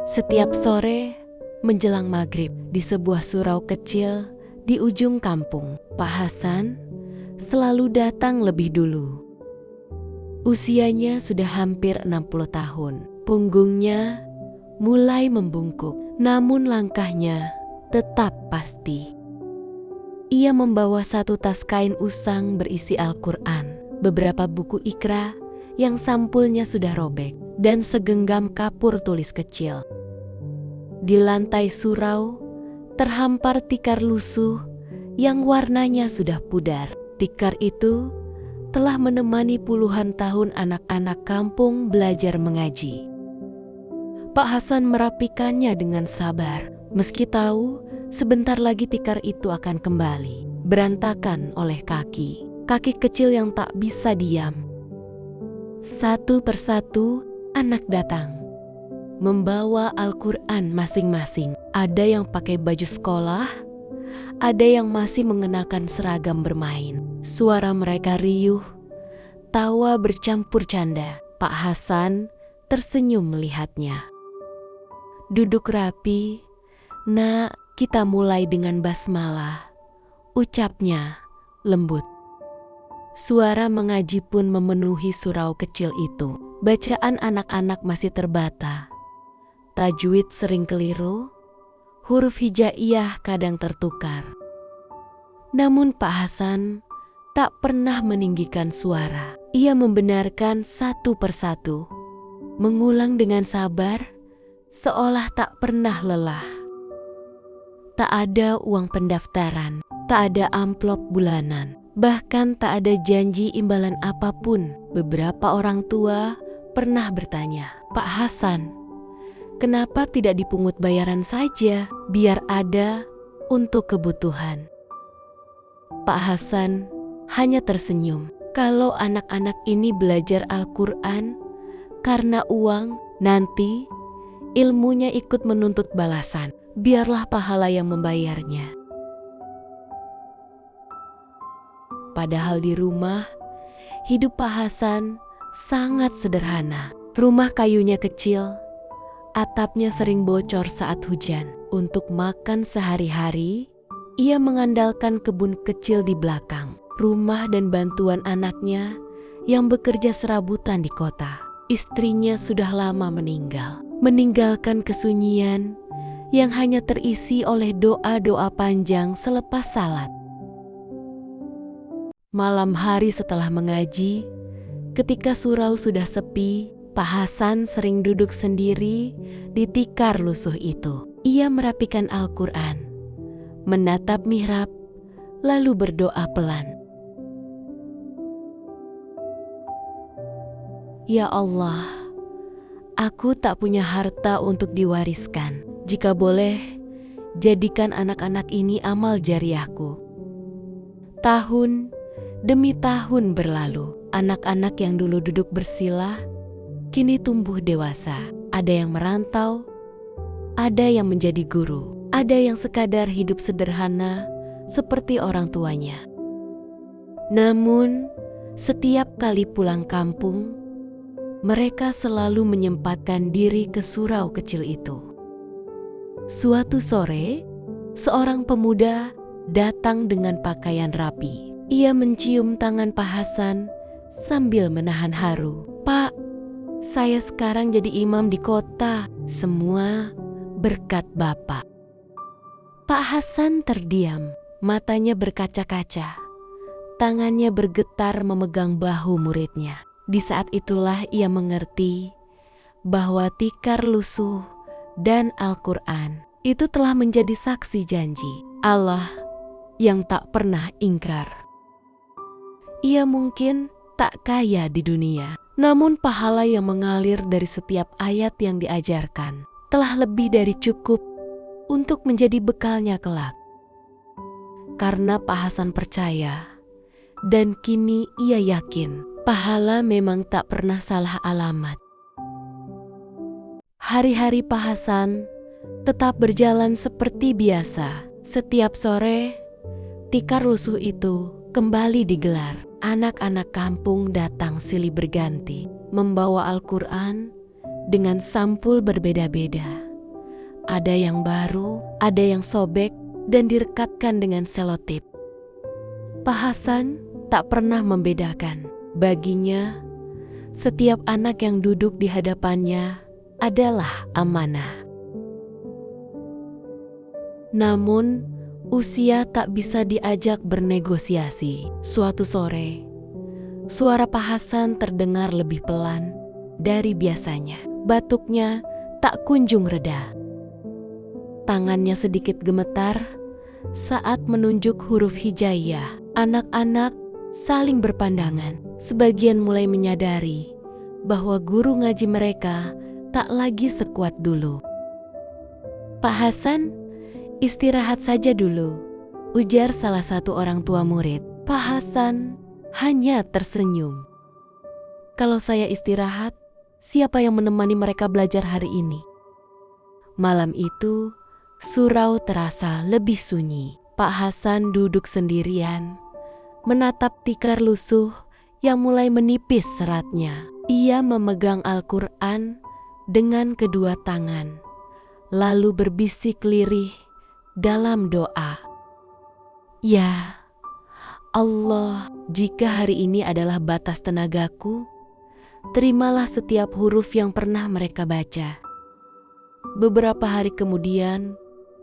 Setiap sore menjelang maghrib di sebuah surau kecil di ujung kampung, Pak Hasan selalu datang lebih dulu. Usianya sudah hampir 60 tahun. Punggungnya mulai membungkuk, namun langkahnya tetap pasti. Ia membawa satu tas kain usang berisi Al-Quran, beberapa buku Iqra yang sampulnya sudah robek, dan segenggam kapur tulis kecil. Di lantai surau terhampar tikar lusuh yang warnanya sudah pudar. Tikar itu telah menemani puluhan tahun anak-anak kampung belajar mengaji. Pak Hasan merapikannya dengan sabar, meski tahu sebentar lagi tikar itu akan kembali, berantakan oleh kaki kecil yang tak bisa diam. Satu persatu anak datang, membawa Al-Quran masing-masing. Ada yang pakai baju sekolah, ada yang masih mengenakan seragam bermain. Suara mereka riuh, tawa bercampur canda. Pak Hasan tersenyum melihatnya. Duduk rapi, "Nak, kita mulai dengan basmalah," ucapnya lembut. Suara mengaji pun memenuhi surau kecil itu. Bacaan anak-anak masih terbata. Tajwid sering keliru, huruf hijaiyah kadang tertukar. Namun Pak Hasan tak pernah meninggikan suara. Ia membenarkan satu persatu, mengulang dengan sabar, seolah tak pernah lelah. Tak ada uang pendaftaran, tak ada amplop bulanan, bahkan tak ada janji imbalan apapun. Beberapa orang tua pernah bertanya, "Pak Hasan, kenapa tidak dipungut bayaran saja, biar ada untuk kebutuhan?" Pak Hasan hanya tersenyum. Kalau anak-anak ini belajar Al-Quran karena uang, nanti ilmunya ikut menuntut balasan. Biarlah pahala yang membayarnya. Padahal di rumah, hidup Pak Hasan sangat sederhana. Rumah kayunya kecil, atapnya sering bocor saat hujan. Untuk makan sehari-hari, ia mengandalkan kebun kecil di belakang, rumah dan bantuan anaknya yang bekerja serabutan di kota. Istrinya sudah lama meninggal, meninggalkan kesunyian yang hanya terisi oleh doa-doa panjang selepas salat. Malam hari setelah mengaji, ketika surau sudah sepi, Pak Hasan sering duduk sendiri di tikar lusuh itu. Ia merapikan Al-Quran, menatap mihrab, lalu berdoa pelan. "Ya Allah, aku tak punya harta untuk diwariskan. Jika boleh, jadikan anak-anak ini amal jariahku." Tahun demi tahun berlalu. Anak-anak yang dulu duduk bersila, kini tumbuh dewasa. Ada yang merantau, ada yang menjadi guru, ada yang sekadar hidup sederhana seperti orang tuanya. Namun, setiap kali pulang kampung, mereka selalu menyempatkan diri ke surau kecil itu. Suatu sore, seorang pemuda datang dengan pakaian rapi. Ia mencium tangan Pak Hasan sambil menahan haru. "Pak, saya sekarang jadi imam di kota. Semua berkat Bapak." Pak Hasan terdiam, matanya berkaca-kaca. Tangannya bergetar memegang bahu muridnya. Di saat itulah ia mengerti bahwa tikar lusuh dan Al-Quran itu telah menjadi saksi janji Allah yang tak pernah ingkar. Ia mungkin tak kaya di dunia, namun pahala yang mengalir dari setiap ayat yang diajarkan telah lebih dari cukup untuk menjadi bekalnya kelak. Karena Pak Hasan percaya, dan kini ia yakin, pahala memang tak pernah salah alamat. Hari-hari Pak Hasan tetap berjalan seperti biasa. Setiap sore, tikar lusuh itu kembali digelar. Anak-anak kampung datang silih berganti, membawa Al-Quran dengan sampul berbeda-beda. Ada yang baru, ada yang sobek, dan direkatkan dengan selotip. Pak Hasan tak pernah membedakan. Baginya, setiap anak yang duduk di hadapannya adalah amanah. Namun, usia tak bisa diajak bernegosiasi. Suatu sore, suara Pak Hasan terdengar lebih pelan dari biasanya. Batuknya tak kunjung reda. Tangannya sedikit gemetar saat menunjuk huruf hijaiyah. Anak-anak saling berpandangan. Sebagian mulai menyadari bahwa guru ngaji mereka tak lagi sekuat dulu. "Pak Hasan, istirahat saja dulu," ujar salah satu orang tua murid. Pak Hasan hanya tersenyum. "Kalau saya istirahat, siapa yang menemani mereka belajar hari ini?" Malam itu, surau terasa lebih sunyi. Pak Hasan duduk sendirian, menatap tikar lusuh yang mulai menipis seratnya. Ia memegang Al-Quran dengan kedua tangan, lalu berbisik lirih dalam doa. "Ya Allah, jika hari ini adalah batas tenagaku, terimalah setiap huruf yang pernah mereka baca." Beberapa hari kemudian,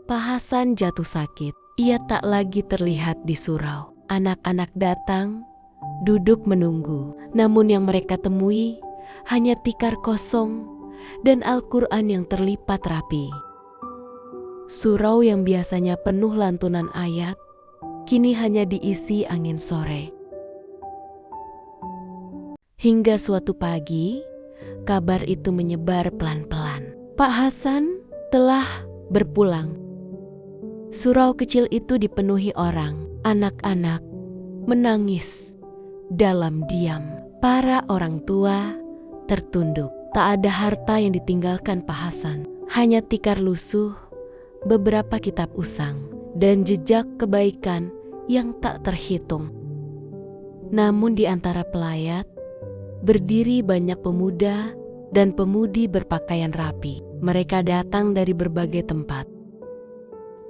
Pak Hasan jatuh sakit. Ia tak lagi terlihat di surau. Anak-anak datang, duduk menunggu. Namun yang mereka temui hanya tikar kosong dan Al-Quran yang terlipat rapi. Surau yang biasanya penuh lantunan ayat, kini hanya diisi angin sore. Hingga suatu pagi, kabar itu menyebar pelan-pelan. Pak Hasan telah berpulang. Surau kecil itu dipenuhi orang. Anak-anak menangis dalam diam. Para orang tua tertunduk. Tak ada harta yang ditinggalkan Pak Hasan. Hanya tikar lusuh, beberapa kitab usang, dan jejak kebaikan yang tak terhitung. Namun di antara pelayat, berdiri banyak pemuda dan pemudi berpakaian rapi. Mereka datang dari berbagai tempat.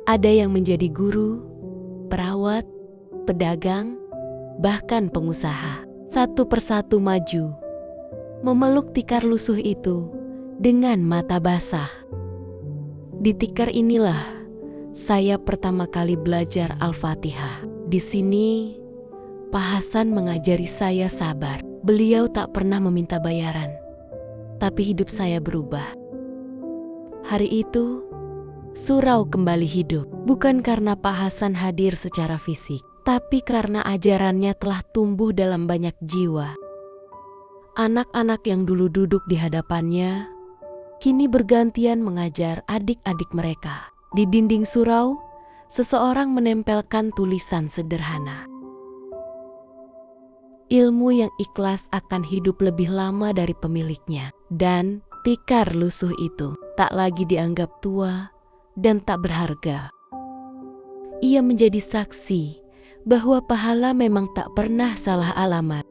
Ada yang menjadi guru, perawat, pedagang, bahkan pengusaha. Satu persatu maju, memeluk tikar lusuh itu dengan mata basah. Di tikar inilah saya pertama kali belajar Al-Fatihah. Di sini, Pak Hasan mengajari saya sabar. Beliau tak pernah meminta bayaran, tapi hidup saya berubah. Hari itu, surau kembali hidup, bukan karena Pak Hasan hadir secara fisik, tapi karena ajarannya telah tumbuh dalam banyak jiwa. Anak-anak yang dulu duduk di hadapannya, kini bergantian mengajar adik-adik mereka. Di dinding surau, seseorang menempelkan tulisan sederhana. "Ilmu yang ikhlas akan hidup lebih lama dari pemiliknya." Dan tikar lusuh itu tak lagi dianggap tua dan tak berharga. Ia menjadi saksi bahwa pahala memang tak pernah salah alamat.